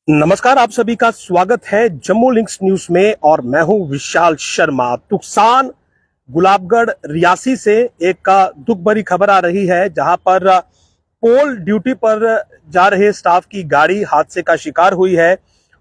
नमस्कार, आप सभी का स्वागत है जम्मू लिंक्स न्यूज में और मैं हूं विशाल शर्मा। तुक्सान गुलाबगढ़ रियासी से एक दुख भरी खबर आ रही है, जहां पर पोल ड्यूटी पर जा रहे स्टाफ की गाड़ी हादसे का शिकार हुई है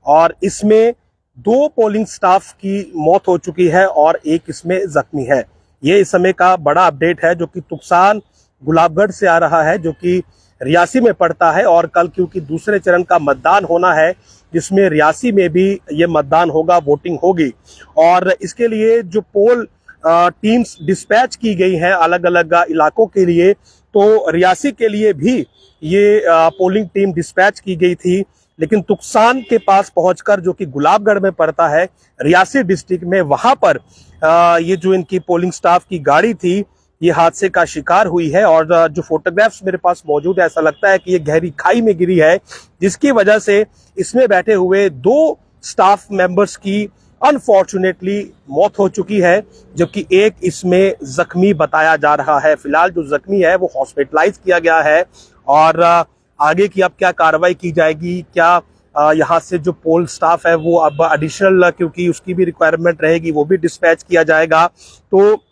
और इसमें 2 पोलिंग स्टाफ की मौत हो चुकी है और एक इसमें जख्मी है। ये इस समय का बड़ा अपडेट है जो कि तुक्सान गुलाबगढ़ से आ रहा है, जो कि रियासी में पड़ता है। और कल क्योंकि दूसरे चरण का मतदान होना है, जिसमें रियासी में भी ये मतदान होगा, वोटिंग होगी, और इसके लिए जो पोल टीम्स डिस्पैच की गई हैं अलग अलग इलाकों के लिए, तो रियासी के लिए भी ये पोलिंग टीम डिस्पैच की गई थी। लेकिन तुक्सान के पास पहुंचकर, जो कि गुलाबगढ़ में पड़ता है रियासी डिस्ट्रिक्ट में, वहां पर ये जो इनकी पोलिंग स्टाफ की गाड़ी थी, ये हादसे का शिकार हुई है। और जो फोटोग्राफ्स मेरे पास मौजूद है, ऐसा लगता है कि ये गहरी खाई में गिरी है, जिसकी वजह से इसमें बैठे हुए 2 स्टाफ मेंबर्स की अनफॉर्चुनेटली मौत हो चुकी है, जबकि एक इसमें जख्मी बताया जा रहा है। फिलहाल जो जख्मी है वो हॉस्पिटलाइज किया गया है और आगे की अब क्या कार्रवाई की जाएगी, क्या यहाँ से जो पोल स्टाफ है वो अब एडिशनल, क्योंकि उसकी भी रिक्वायरमेंट रहेगी, वो भी डिस्पैच किया जाएगा। तो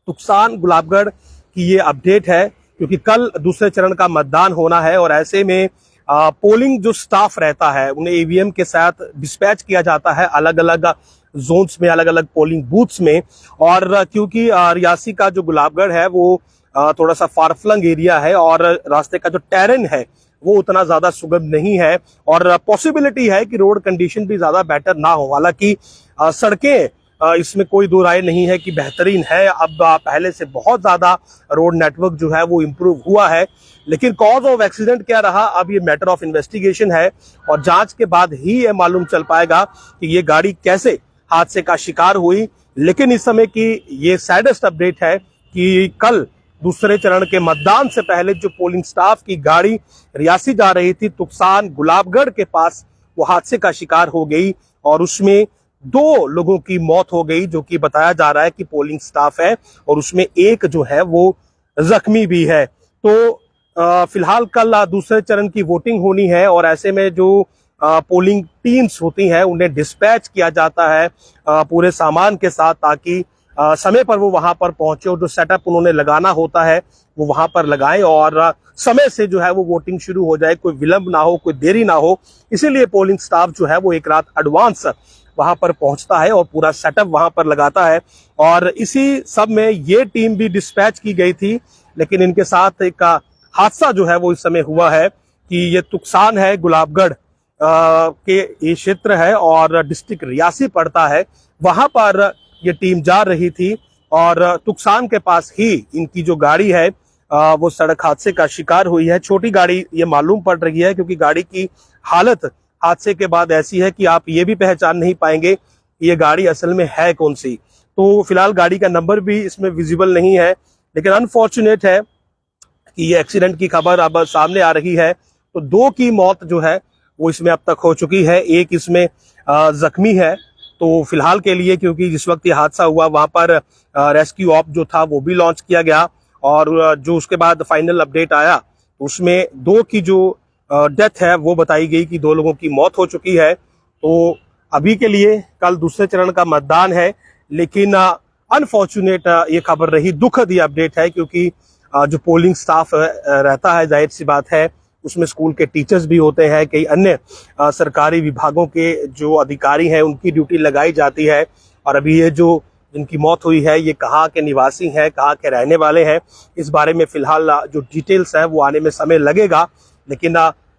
तुक्सान गुलाबगढ़ की ये अपडेट है, क्योंकि कल दूसरे चरण का मतदान होना है और ऐसे में पोलिंग जो स्टाफ रहता है उन्हें ईवीएम के साथ डिस्पैच किया जाता है अलग अलग जोन्स में, अलग अलग पोलिंग बूथ्स में। और क्योंकि रियासी का जो गुलाबगढ़ है वो थोड़ा सा फारफ्लंग एरिया है और रास्ते का जो टेरेन है वो उतना ज्यादा सुगम नहीं है और पॉसिबिलिटी है कि रोड कंडीशन भी ज्यादा बेटर ना हो। हालांकि सड़कें इसमें कोई दो राय नहीं है कि बेहतरीन है, अब पहले से बहुत ज्यादा रोड नेटवर्क जो है वो इम्प्रूव हुआ है। लेकिन कॉज ऑफ एक्सीडेंट क्या रहा, अब ये मैटर ऑफ इन्वेस्टिगेशन है और जांच के बाद ही ये मालूम चल पाएगा कि ये गाड़ी कैसे हादसे का शिकार हुई। लेकिन इस समय की ये सैडेस्ट अपडेट है कि कल दूसरे चरण के मतदान से पहले जो पोलिंग स्टाफ की गाड़ी रियासी जा रही थी तुक्सान गुलाबगढ़ के पास, वो हादसे का शिकार हो गई और उसमें 2 लोगों की मौत हो गई, जो कि बताया जा रहा है कि पोलिंग स्टाफ है और उसमें एक जो है वो जख्मी भी है। तो फिलहाल कल दूसरे चरण की वोटिंग होनी है और ऐसे में जो पोलिंग टीम्स होती हैं उन्हें डिस्पैच किया जाता है पूरे सामान के साथ, ताकि समय पर वो वहां पर पहुंचे और जो सेटअप उन्होंने लगाना होता है वो वहां पर लगाएं और समय से जो है वो वोटिंग शुरू हो जाए, कोई विलंब ना हो, कोई देरी ना हो। इसीलिए पोलिंग स्टाफ जो है वो एक रात एडवांस वहां पर पहुंचता है और पूरा सेटअप वहां पर लगाता है। और इसी सब में ये टीम भी डिस्पैच की गई थी, लेकिन इनके साथ एक हादसा जो है वो इस समय हुआ है कि ये तुक्सान है गुलाबगढ़ के ये क्षेत्र है और डिस्ट्रिक्ट रियासी पड़ता है, वहां पर ये टीम जा रही थी और तुक्सान के पास ही इनकी जो गाड़ी है वो सड़क हादसे का शिकार हुई है। छोटी गाड़ी ये मालूम पड़ रही है, क्योंकि गाड़ी की हालत हादसे के बाद ऐसी है कि आप ये भी पहचान नहीं पाएंगे ये गाड़ी असल में है कौन सी। तो फिलहाल गाड़ी का नंबर भी इसमें विजिबल नहीं है, लेकिन अनफॉर्चुनेट है कि ये एक्सीडेंट की खबर अब सामने आ रही है। तो 2 की मौत जो है वो इसमें अब तक हो चुकी है, एक इसमें जख्मी है। तो फिलहाल के लिए, क्योंकि जिस वक्त ये हादसा हुआ वहां पर रेस्क्यू ऑप जो था वो भी लॉन्च किया गया और जो उसके बाद फाइनल अपडेट आया उसमें 2 की जो डेथ है वो बताई गई कि 2 लोगों की मौत हो चुकी है। तो अभी के लिए कल दूसरे चरण का मतदान है, लेकिन अनफॉर्चुनेट ये खबर रही, दुखद ये अपडेट है, क्योंकि जो पोलिंग स्टाफ रहता है, जाहिर सी बात है उसमें स्कूल के टीचर्स भी होते हैं, कई अन्य सरकारी विभागों के जो अधिकारी हैं उनकी ड्यूटी लगाई जाती है। और अभी ये जो जिनकी मौत हुई है ये कहाँ के निवासी हैं, कहाँ के रहने वाले हैं, इस बारे में फिलहाल जो डिटेल्स है वो आने में समय लगेगा। लेकिन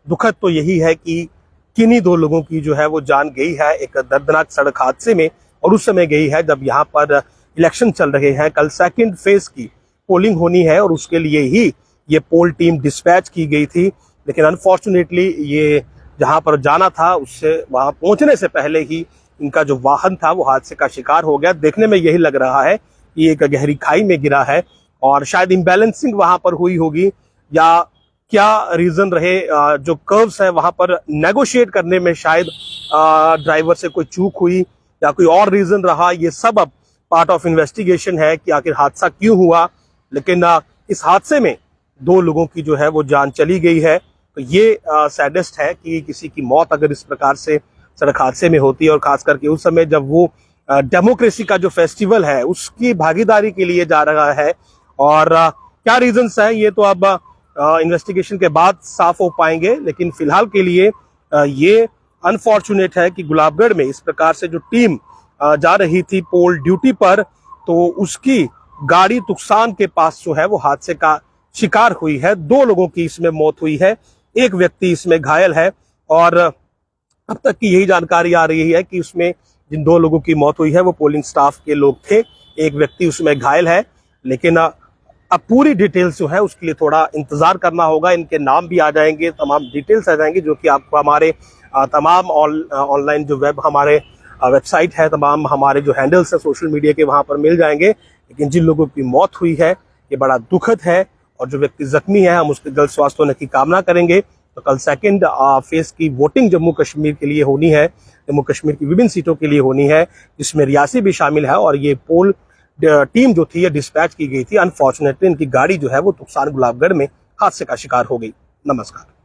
दुखद तो यही है कि किन्हीं 2 लोगों की जो है वो जान गई है एक दर्दनाक सड़क हादसे में, और उस समय गई है जब यहाँ पर इलेक्शन चल रहे हैं। कल सेकंड फेज की पोलिंग होनी है और उसके लिए ही ये पोल टीम डिस्पैच की गई थी। लेकिन अनफॉर्चुनेटली ये जहां पर जाना था उससे वहां पहुंचने से पहले ही इनका जो वाहन था वो हादसे का शिकार हो गया। देखने में यही लग रहा है कि एक गहरी खाई में गिरा है और शायद इम्बैलेंसिंग वहां पर हुई होगी, या क्या रीजन रहे, जो कर्व्स है वहां पर नेगोशिएट करने में शायद ड्राइवर से कोई चूक हुई या कोई और रीजन रहा। ये सब अब पार्ट ऑफ इन्वेस्टिगेशन है कि आखिर हादसा क्यों हुआ। लेकिन इस हादसे में 2 लोगों की जो है वो जान चली गई है तो ये सैडेस्ट है कि किसी की मौत अगर इस प्रकार से सड़क हादसे में होती है, और खास करके उस समय जब वो डेमोक्रेसी का जो फेस्टिवल है उसकी भागीदारी के लिए जा रहा है। और क्या रीजंस हैं ये तो अब इन्वेस्टिगेशन के बाद साफ हो पाएंगे, लेकिन फिलहाल के लिए ये अनफॉर्चुनेट है कि गुलाबगढ़ में इस प्रकार से जो टीम जा रही थी पोल ड्यूटी पर, तो उसकी गाड़ी तुक्सान के पास जो है वो हादसे का शिकार हुई है। 2 लोगों की इसमें मौत हुई है, एक व्यक्ति इसमें घायल है। और अब तक की यही जानकारी आ रही है कि उसमें जिन 2 लोगों की मौत हुई है वो पोलिंग स्टाफ के लोग थे, एक व्यक्ति उसमें घायल है। लेकिन अब पूरी डिटेल्स जो है उसके लिए थोड़ा इंतजार करना होगा। इनके नाम भी आ जाएंगे, तमाम डिटेल्स आ जाएंगे, जो कि आपको हमारे तमाम ऑनलाइन जो हमारे वेबसाइट है, तमाम हमारे जो हैंडल्स है सोशल मीडिया के, वहां पर मिल जाएंगे। लेकिन जिन लोगों की मौत हुई है ये बड़ा दुखद है, और जो व्यक्ति जख्मी है हम उसके जल्द स्वास्थ्य होने की कामना करेंगे। तो कल सेकंड फेज की वोटिंग जम्मू कश्मीर के लिए होनी है, जम्मू कश्मीर की विभिन्न सीटों के लिए होनी है, जिसमें रियासी भी शामिल है। और ये पोल टीम जो थी ये डिस्पैच की गई थी। अनफॉर्चुनेटली इनकी गाड़ी जो है वो तुक्सान गुलाबगढ़ में हादसे का शिकार हो गई। नमस्कार।